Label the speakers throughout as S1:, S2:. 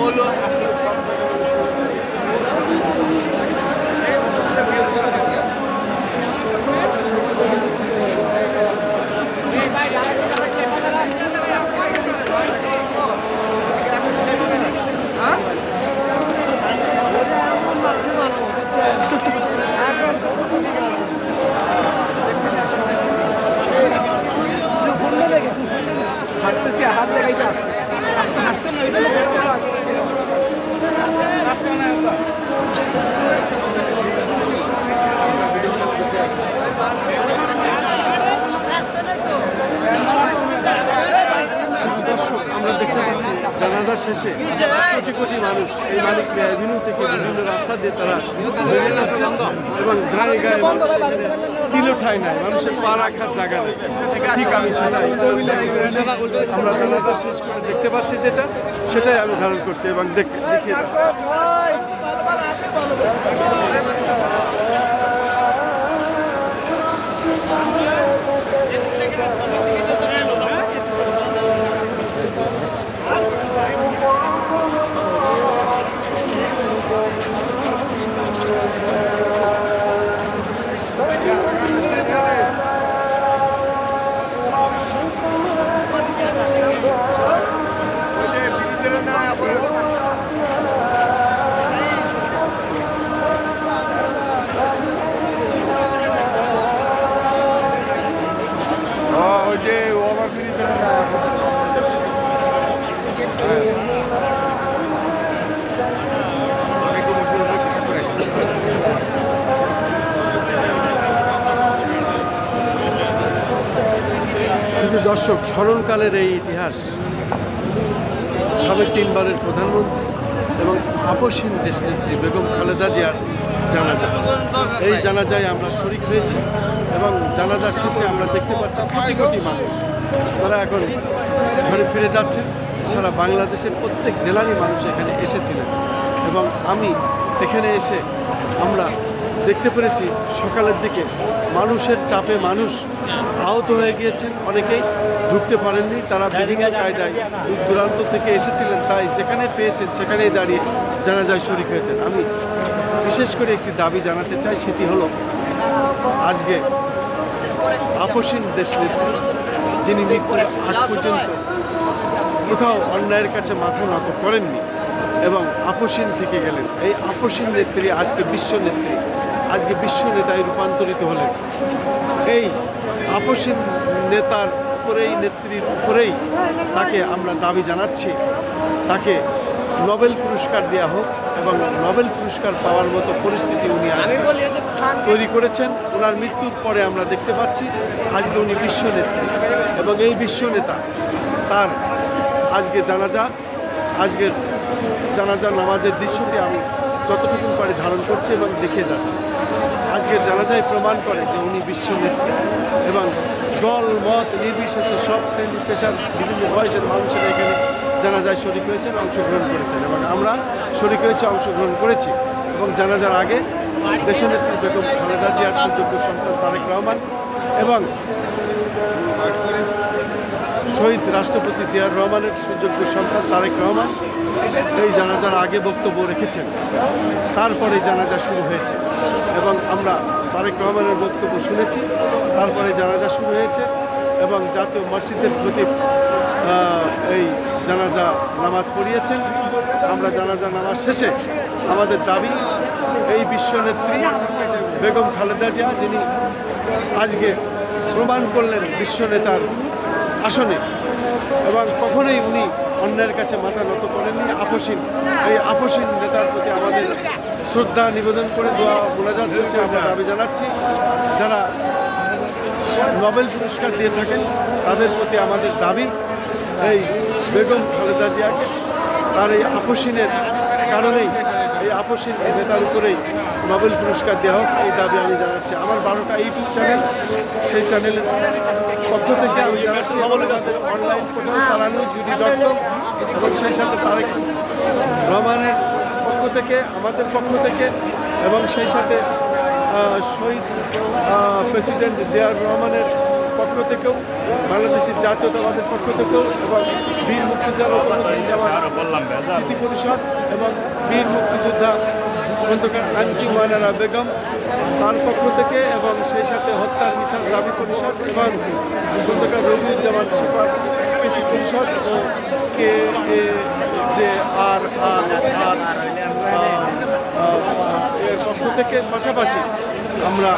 S1: হলো হাঁটতেছি হাত দেখাইতে আসছে হাঁটছেন না
S2: দর্শক আমরা দেখতে পাচ্ছি জানাজার শেষে কোটি কোটি মানুষ এই মালিক অ্যাভিনিউ থেকে বিভিন্ন রাস্তা দিয়ে তারা বেরিয়ে যাচ্ছেন এবং গায়ে গায়ে মানুষ এখানে তিলো ঠাই নাই, মানুষের পা রাখার জায়গা নেই। ঠিক আমি সেটাই আমরা জানাজা শেষ করে দেখতে পাচ্ছি যেটা সেটাই আমি ধারণ করছি এবং দেখিয়ে দর্শক স্মরণকালের এই ইতিহাস সাবেক 3 বারের প্রধানমন্ত্রী এবং আপসহীন দেশনেত্রী বেগম খালেদা জিয়ার জানাজা। এই জানাজায় আমরা শরিক হয়েছি এবং জানাজার শেষে আমরা দেখতে পাচ্ছি কোটি কোটি মানুষ তারা এখন ঘরে ফিরে যাচ্ছেন। সারা বাংলাদেশের প্রত্যেক জেলারই মানুষ এখানে এসেছিলেন এবং আমি এখানে এসে আমরা দেখতে পেরেছি সকালের দিকে মানুষের চাপে মানুষ আহত হয়ে গিয়েছেন, অনেকেই ঢুকতে পারেননি, তারা বিভিন্ন কায়দায় দূর দূরান্ত থেকে এসেছিলেন, তাই যেখানে পেয়েছেন সেখানেই দাঁড়িয়ে জানাজায় শরিক হয়েছেন। আমি বিশেষ করে একটি দাবি জানাতে চাই, সেটি হলো আজকে আপসহীন দেশনেত্রী যিনি মৃত্যুর আগ পর্যন্ত কোথাও অন্যায়ের কাছে মাথা নত করেননি এবং আপসহীন থেকে গেলেন, এই আপসহীন নেত্রী আজকে বিশ্ব নেত্রী, আজকে বিশ্ব নেতায় রূপান্তরিত হলেন। এই আপসহীন নেতার উপরেই, নেত্রীর উপরেই তাকে আমরা দাবি জানাচ্ছি আজকে নোবেল পুরস্কার দেওয়া হোক এবং নোবেল পুরস্কার পাওয়ার মতো পরিস্থিতি উনি আজকে তৈরি করেছেন। ওনার মৃত্যুর পরে আমরা দেখতে পাচ্ছি আজকে উনি বিশ্ব নেত্রী এবং এই বিশ্ব নেতা তার আজকে আজকের জানাজা নামাজের দৃশ্যটি আমি যতটুকু পারি ধারণ করছি এবং দেখে যাচ্ছি। আজকের জানাজায় প্রমাণ করে যে উনি বিশ্ব নেত্রী এবং দল মত নির্বিশেষে সব শ্রেণী পেশার বিভিন্ন বয়সের মানুষেরা এখানে জানাজায় শরিক হয়েছেন, অংশগ্রহণ করেছেন এবং আমরা শরিক হয়েছি, অংশগ্রহণ করেছি। এবং জানাজার আগে দেশনেত্রী বেগম খালেদা জিয়ার সুযোগ্য সন্তান তারেক রহমান এবং শহীদ রাষ্ট্রপতি জিয়াউর রহমানের সুযোগ্য সন্তান তারেক রহমান এই জানাজার আগে বক্তব্য রেখেছেন, তারপরে জানাজা শুরু হয়েছে এবং আমরা তারেক রহমানের বক্তব্য শুনেছি, তারপরে জানাজা শুরু হয়েছে এবং জাতীয় মসজিদের খতিব এই জানাজা নামাজ পড়িয়েছেন। আমরা জানাজা নামাজ শেষে আমাদের দাবি এই বিশ্বনেত্রী বেগম খালেদা জিয়া, যিনি আজকে প্রমাণ করলেন বিশ্ব নেতার আসনে এবং কখনোই উনি অন্যের কাছে মাথা নত করেননি, আপসহীন এই আপসহীন নেতার প্রতি আমাদের শ্রদ্ধা নিবেদন করে দোয়া মোনাজাত শেষে আমরা দাবি জানাচ্ছি যারা নোবেল পুরস্কার দিয়ে থাকেন তাদের প্রতি আমাদের দাবি এই বেগম খালেদা জিয়াকে তার এই আপসহীনের কারণেই, এই আপসহীন নেতার উপরেই নোবেল পুরস্কার দেওয়া হোক, এই দাবি আমি জানাচ্ছি। আমার 12টা ইউটিউব চ্যানেল, সেই চ্যানেলের পক্ষ থেকে আমি জানাচ্ছি আমাদের অনলাইন পোর্টাল তারানিউজ.com এবং সেই সাথে তারেক রহমানের পক্ষ থেকে, আমাদের পক্ষ থেকে এবং সেই সাথে শহীদ প্রেসিডেন্ট জিয়াউর রহমানের পক্ষ থেকেও, বাংলাদেশের জাতীয়তাবাদের পক্ষ থেকেও এবং বীর মুক্তিযোদ্ধা স্মৃতি পরিষদ এবং বীর মুক্তিযোদ্ধা খন্দকার আঞ্জুম মানারা বেগম তার পক্ষ থেকে এবং সেই সাথে হত্যার মিছিল দাবি পরিষদ এবং খন্দকার রবিউজ্জামান সুপার স্মৃতি পরিষদ ও কে যে আর এর পক্ষ থেকে পাশাপাশি আমরা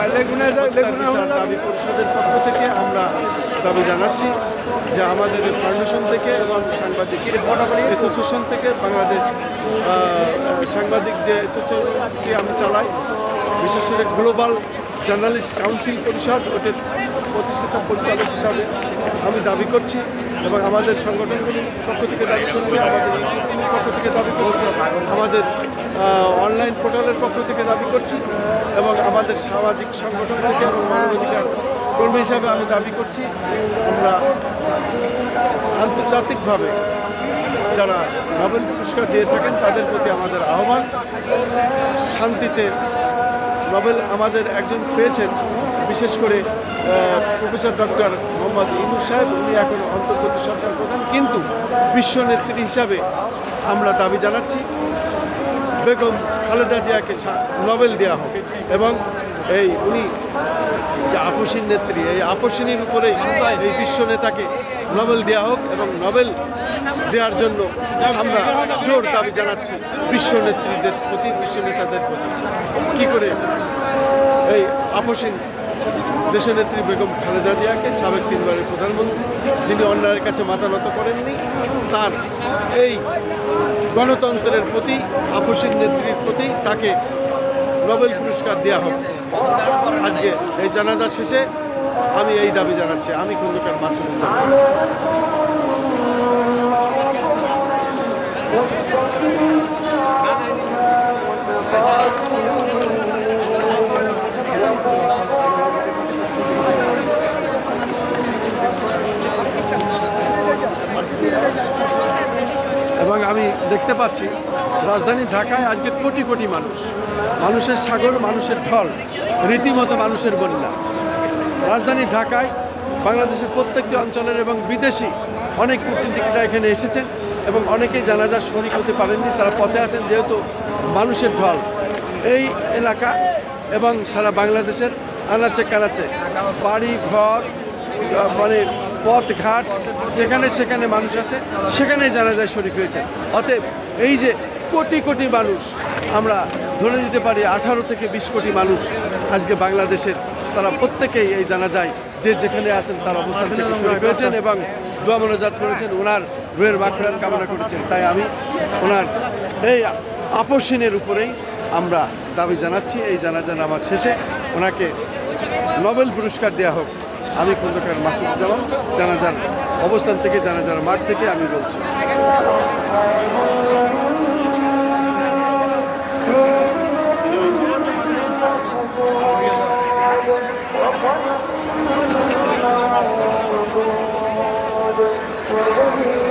S2: দাবি পরিষদের পক্ষ থেকে আমরা দাবি জানাচ্ছি যে আমাদের ফাউন্ডেশন থেকে এবং সাংবাদিক অ্যাসোসিয়েশন থেকে বাংলাদেশ সাংবাদিক যে অ্যাসোসিয়েশনটি আমি চালাই, বিশেষ করে গ্লোবাল জার্নালিস্ট কাউন্সিল পরিষদ ওদের প্রতিষ্ঠাতা পরিচালক হিসাবে আমি দাবি করছি এবং আমাদের সংগঠনগুলির পক্ষ থেকে দাবি করছি, আমাদের ইউটিউবের পক্ষ থেকে দাবি করছি, আমাদের অনলাইন পোর্টালের পক্ষ থেকে দাবি করছি এবং আমাদের সামাজিক সংগঠন থেকে এবং মানবাধিকার কর্মী হিসাবে আমি দাবি করছি আমরা আন্তর্জাতিকভাবে যারা নোবেল পুরস্কার দিয়ে থাকেন তাদের প্রতি আমাদের আহ্বান, শান্তিতে নোবেল আমাদের একজন পেয়েছেন, বিশেষ করে প্রফেসর ডক্টর মোহাম্মদ ইউনূস সাহেব, উনি এখন অন্তর্বর্তী সরকার প্রধান, কিন্তু বিশ্ব নেত্রী হিসাবে আমরা দাবি জানাচ্ছি বেগম খালেদা জিয়াকে নোবেল দেওয়া হোক এবং উনি যে আপসীন নেত্রী, এই আপসীনের উপরেই এই বিশ্ব নেতাকে নোবেল দেওয়া হোক এবং নোবেল দেওয়ার জন্য আমরা জোর দাবি জানাচ্ছি বিশ্ব নেত্রীদের প্রতি, বিশ্ব নেতাদের প্রতি। কী করে এই আপসীন দেশনেত্রী বেগম খালেদা জিয়াকে, সাবেক 3 বারের প্রধানমন্ত্রী, যিনি অন্যায়ের কাছে মাথা নত করেননি, তার এই গণতন্ত্রের প্রতি, আপসীন নেত্রীর প্রতি তাকে নোবেল পুরস্কার দেওয়া হোক। আজকে এই জানাজা শেষে আমি এই দাবি জানাচ্ছি। আমি খন্দকার মাসুদুজ্জামান। এবং আমি দেখতে পাচ্ছি রাজধানী ঢাকায় আজকে কোটি কোটি মানুষ, মানুষের সাগর, মানুষের ঢল, রীতিমতো মানুষের বন্যা। রাজধানী ঢাকায় বাংলাদেশের প্রত্যেকটি অঞ্চলের এবং বিদেশি অনেক কূটনীতিকরা এখানে এসেছেন এবং অনেকেই জানাজা শরীক হতে পারেননি, তারা পথে আছেন, যেহেতু মানুষের ঢল এই এলাকা এবং সারা বাংলাদেশের আনাচে কানাচে বাড়ি ঘর মানে পথঘাট যেখানে সেখানে মানুষ আছে, সেখানেই জানাজায় শরীক হয়েছে। অতএব এই যে কোটি কোটি মানুষ, আমরা ধরে নিতে পারি 18 থেকে 20 কোটি মানুষ আজকে বাংলাদেশের, তারা প্রত্যেকেই এই জানাজায় যে যেখানে আছেন তার অবস্থান থেকে শরীক হয়েছেন এবং দোয়া মোনাজাত করেছেন, ওনার রুহের মাগফিরাত কামনা করেছেন। তাই আমি ওনার এই আপসীনের উপরেই আমরা দাবি জানাচ্ছি এই জানাজা নামাজ শেষে ওনাকে নোবেল পুরস্কার দেওয়া হোক। আমি খন্দকার মাসুদুজ্জামান, জানাজার অবস্থান থেকে, জানাজার মাঠ থেকে আমি বলছি।
S3: Thank you.